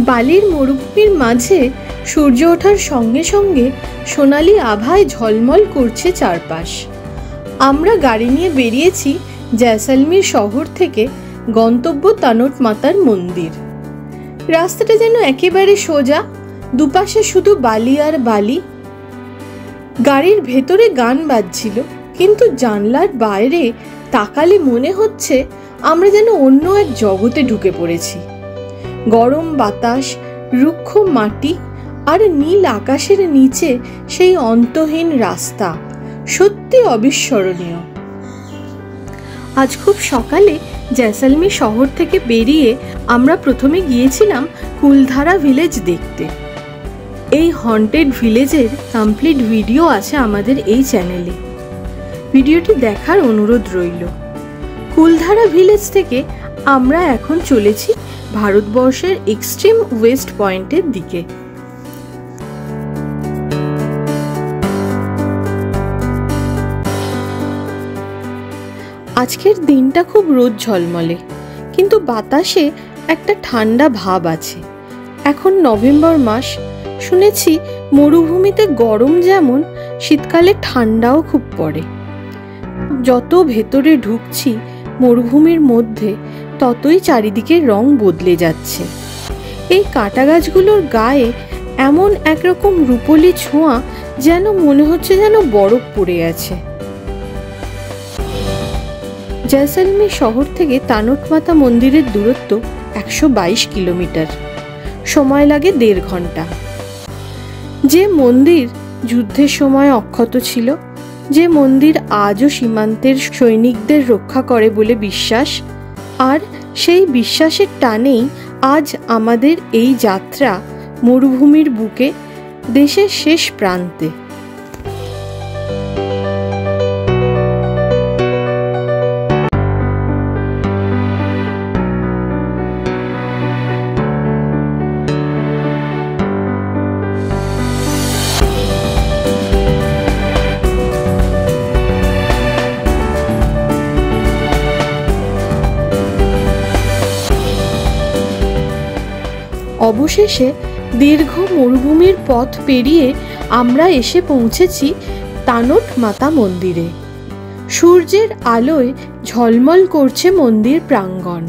বালির মরুভূমির মাঝে সূর্য ওঠার সঙ্গে সঙ্গে সোনালি আভায় ঝলমল করছে চারপাশ। আমরা গাড়ি নিয়ে বেরিয়েছি জয়সলমীর শহর থেকে, গন্তব্য তানোট মাতার মন্দির। রাস্তাটা যেন একেবারে সোজা, দুপাশে শুধু বালি আর বালি। গাড়ির ভেতরে গান বাজছিল, কিন্তু জানলার বাইরে তাকালে মনে হচ্ছে আমরা যেন অন্য এক জগতে ঢুকে পড়েছি। গরম বাতাস, রুক্ষ মাটি আর নীল আকাশের নিচে সেই অন্তহীন রাস্তা সত্যি অবিস্মরণীয়। আজ খুব সকালে জয়সলমীর শহর থেকে বেরিয়ে আমরা প্রথমে গিয়েছিলাম কুলধারা ভিলেজ দেখতে। এই হন্টেড ভিলেজের কমপ্লিট ভিডিও আছে আমাদের এই চ্যানেলে, ভিডিওটি দেখার অনুরোধ রইল। কুলধারা ভিলেজ থেকে আমরা এখন চলেছি ভারতবর্ষের এক্সট্রিম ওয়েস্ট পয়েন্টের দিকে। আজকের দিনটা খুব রোদ ঝলমলে, কিন্তু বাতাসে একটা ঠান্ডা ভাব আছে। এখন নভেম্বর মাস, শুনেছি মরুভূমিতে গরম যেমন, শীতকালে ঠান্ডাও খুব পড়ে। যত ভেতরে ঢুকছি মরুভূমির মধ্যে, ততই চারিদিকে রং বদলে যাচ্ছে। এই কাঁটা গাছগুলোর গায়ে এমন একরকম রূপোলি ছোঁয়া, যেন মনে হচ্ছে যেন বরফ পড়ে আছে। জয়সলমীর শহর থেকে তানোট মাতা মন্দিরের দূরত্ব 122 কিলোমিটার, সময় লাগে 1.5 ঘন্টা। যে মন্দির যুদ্ধের সময় অক্ষত ছিল, যে মন্দির আজও সীমান্তের সৈনিকদের রক্ষা করে বলে বিশ্বাস, আর সেই বিশ্বাসের টানেই আজ আমাদের এই যাত্রা মরুভূমির বুকে, দেশের শেষ প্রান্তে। অবশেষে দীর্ঘ মরুভূমির পথ পেরিয়ে আমরা এসে পৌঁছেছি তানোট মাতা মন্দিরে। সূর্যের আলোয় ঝলমল করছে মন্দির প্রাঙ্গণ,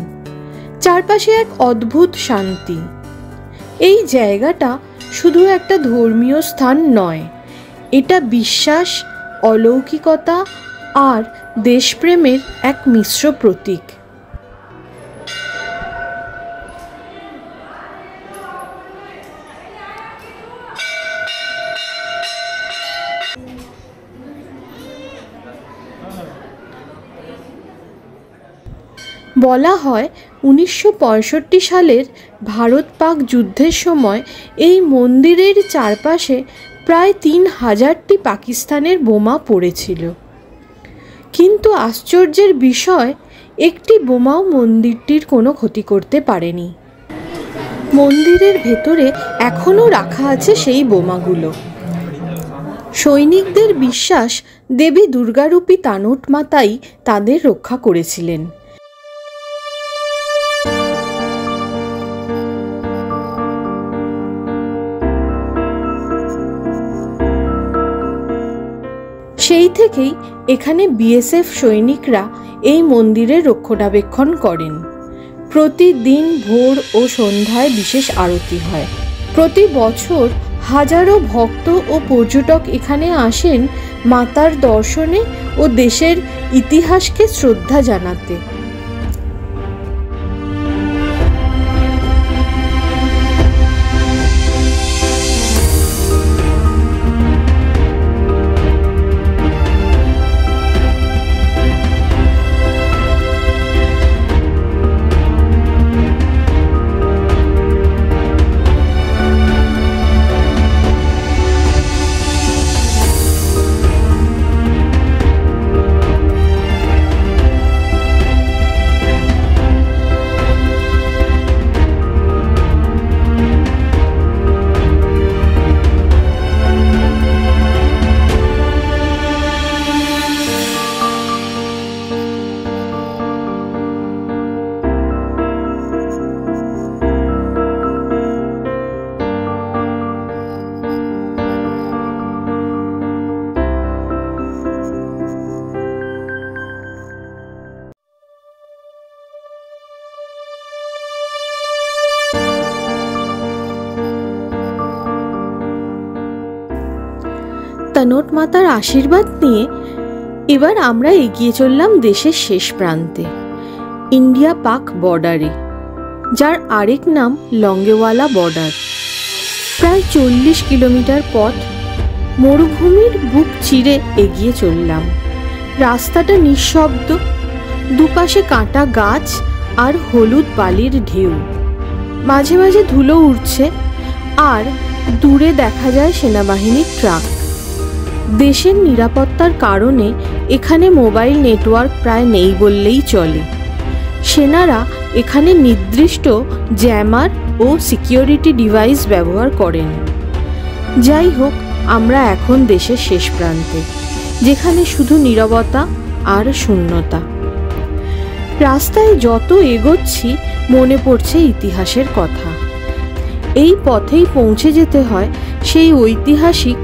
চারপাশে এক অদ্ভুত শান্তি। এই জায়গাটা শুধু একটা ধর্মীয় স্থান নয়, এটা বিশ্বাস, অলৌকিকতা আর দেশপ্রেমের এক মিশ্র প্রতীক। বলা হয় 1965 সালের ভারত পাক যুদ্ধের সময় এই মন্দিরের চারপাশে প্রায় 3000টি পাকিস্তানের বোমা পড়েছিল, কিন্তু আশ্চর্যের বিষয়, একটি বোমাও মন্দিরটির কোনো ক্ষতি করতে পারেনি। মন্দিরের ভেতরে এখনও রাখা আছে সেই বোমাগুলো। সৈনিকদের বিশ্বাস, দেবী দুর্গারূপী তানোট মাতাই তাদের রক্ষা করেছিলেন। সেই থেকেই এখানে বিএসএফ সৈনিকরা এই মন্দিরের রক্ষণাবেক্ষণ করেন। প্রতিদিন ভোর ও সন্ধ্যায় বিশেষ আরতি হয়। প্রতি বছর হাজারো ভক্ত ও পর্যটক এখানে আসেন মাতার দর্শনে ও দেশের ইতিহাসকে শ্রদ্ধা জানাতে। তনোট মাতার আশীর্বাদ নিয়ে এবার আমরা এগিয়ে চললাম দেশের শেষ প্রান্তে, ইন্ডিয়া পাক বর্ডারে, যার আরেক নাম লঙ্গেওয়ালা বর্ডার। প্রায় 40 কিলোমিটার পথ মরুভূমির বুক চিরে এগিয়ে চললাম। রাস্তাটা নিঃশব্দ, দুপাশে কাঁটা গাছ আর হলুদ বালির ঢেউ, মাঝে মাঝে ধুলো উড়ছে আর দূরে দেখা যায় সেনাবাহিনীর ট্রাক। দেশের নিরাপত্তার কারণে এখানে মোবাইল নেটওয়ার্ক প্রায় নেই বললেই চলে। সেনারা এখানে নির্দিষ্ট জ্যামার ও সিকিউরিটি ডিভাইস ব্যবহার করেন। যাই হোক, আমরা এখন দেশের শেষ প্রান্তে, যেখানে শুধু নীরবতা আর শূন্যতা। রাস্তায় যত এগোচ্ছি মনে পড়ছে ইতিহাসের কথা। এই পথেই পৌঁছে যেতে হয় সেই ঐতিহাসিক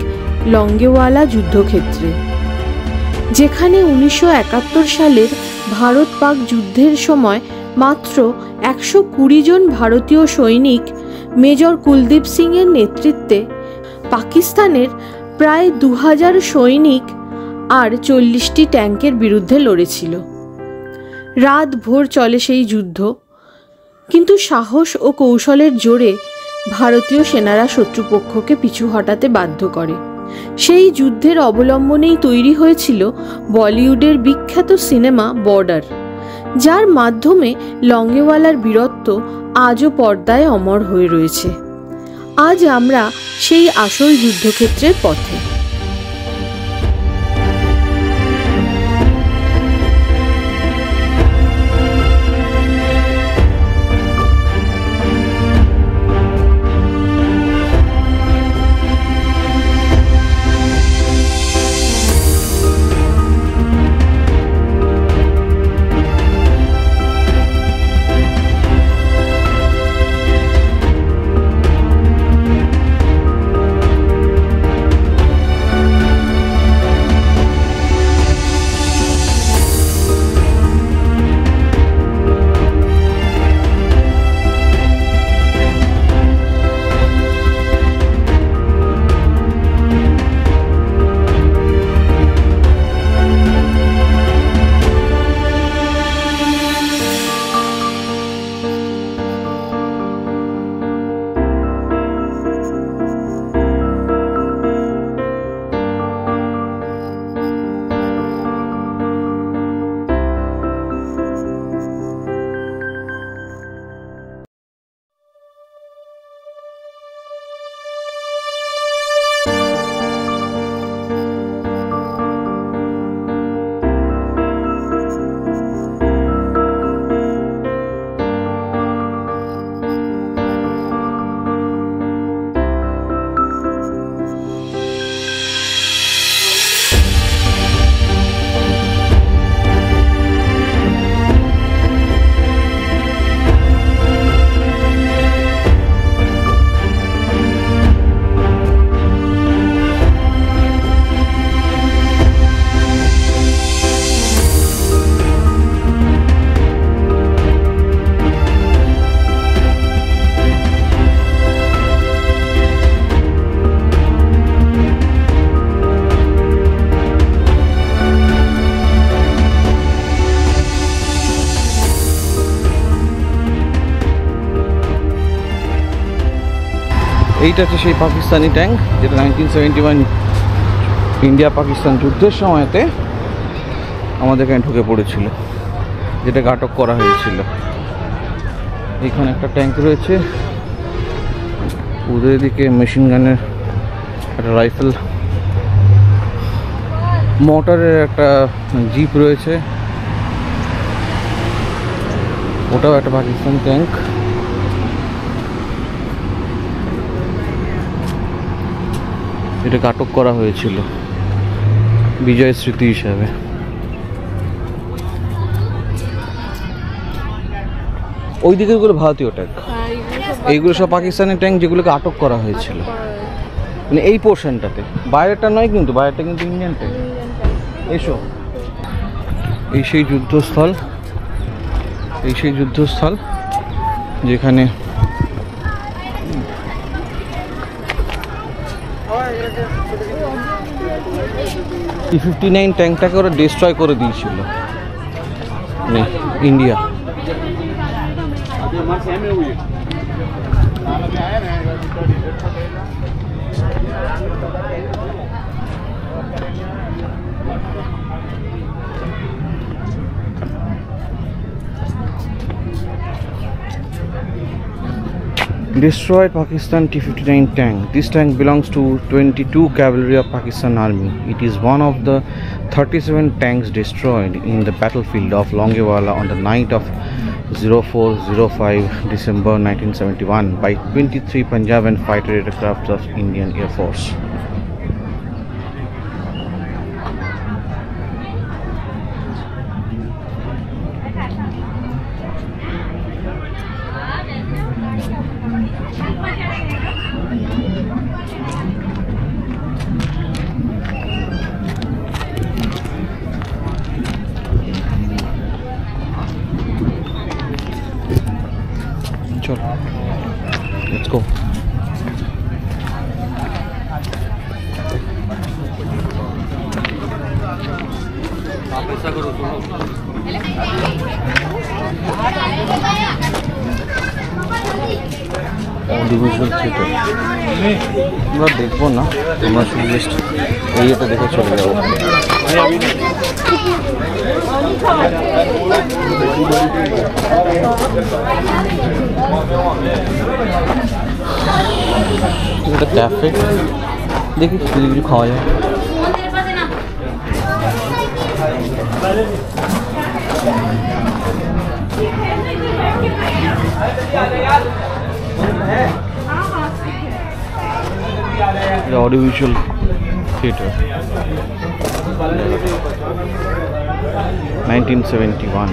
লঙ্গেওয়ালা যুদ্ধক্ষেত্রে, যেখানে 1971 সালের ভারত পাক যুদ্ধের সময় মাত্র 120 জন ভারতীয় সৈনিক মেজর কুলদীপ সিং এর নেতৃত্বে পাকিস্তানের প্রায় 2000 সৈনিক আর 40টি ট্যাঙ্কের বিরুদ্ধে লড়েছিল। রাত ভোর চলে সেই যুদ্ধ, কিন্তু সাহস ও কৌশলের জোরে ভারতীয় সেনারা শত্রুপক্ষকে পিছু হটাতে বাধ্য করে। সেই যুদ্ধের অবলম্বনেই তৈরি হয়েছিল বলিউডের বিখ্যাত সিনেমা বর্ডার, যার মাধ্যমে লঙ্গেওয়ালার বীরত্ব আজও পর্দায় অমর হয়ে রয়েছে। আজ আমরা সেই আসল যুদ্ধক্ষেত্রের পথে। এইটা হচ্ছে সেই পাকিস্তানি ট্যাঙ্ক, যেটা 1971 ইন্ডিয়া পাকিস্তান যুদ্ধের সময়তে আমাদের এখানে ঢুকে পড়েছিল, যেটাকে আটক করা হয়েছিল। এখানে একটা ট্যাঙ্ক রয়েছে, ওদের দিকে মেশিন গানের একটা রাইফেল, মোটরের একটা জিপ রয়েছে, ওটাও একটা পাকিস্তান ট্যাঙ্ক। এটাকে আটক করা হয়েছিল বিজয় স্মৃতি হিসাবে। ওই দিকের গুলো ভারতীয় ট্যাঙ্ক, এইগুলো সব পাকিস্তানি ট্যাঙ্ক যেগুলোকে আটক করা হয়েছিল, মানে এই পোর্শনটাতে। বাইরেটা নয় কিন্তু, বাইরেটা কিন্তু ইন্ডিয়ান ট্যাঙ্ক। এসো, এই সেই যুদ্ধস্থল, এই সেই যুদ্ধস্থল যেখানে T-59 ট্যাঙ্কটাকে ওরা ডিস্ট্রয় করে দিয়েছিল India. Destroyed Pakistan T-59 tank. This tank belongs to 22 Cavalry of Pakistan Army. It is one of the 37 tanks destroyed in the battlefield of Longewala on the night of 04/05 December 1971 by 23 Punjab and fighter aircraft of Indian Air Force. Let's go. Audiovisual theater. আমরা দেখবো না, আমরা শুধু just এইটা দেখে চলে যাবো। এটা ক্যাফে, দেখি যদি কিছু খাওয়া যায়। The audiovisual theater 1971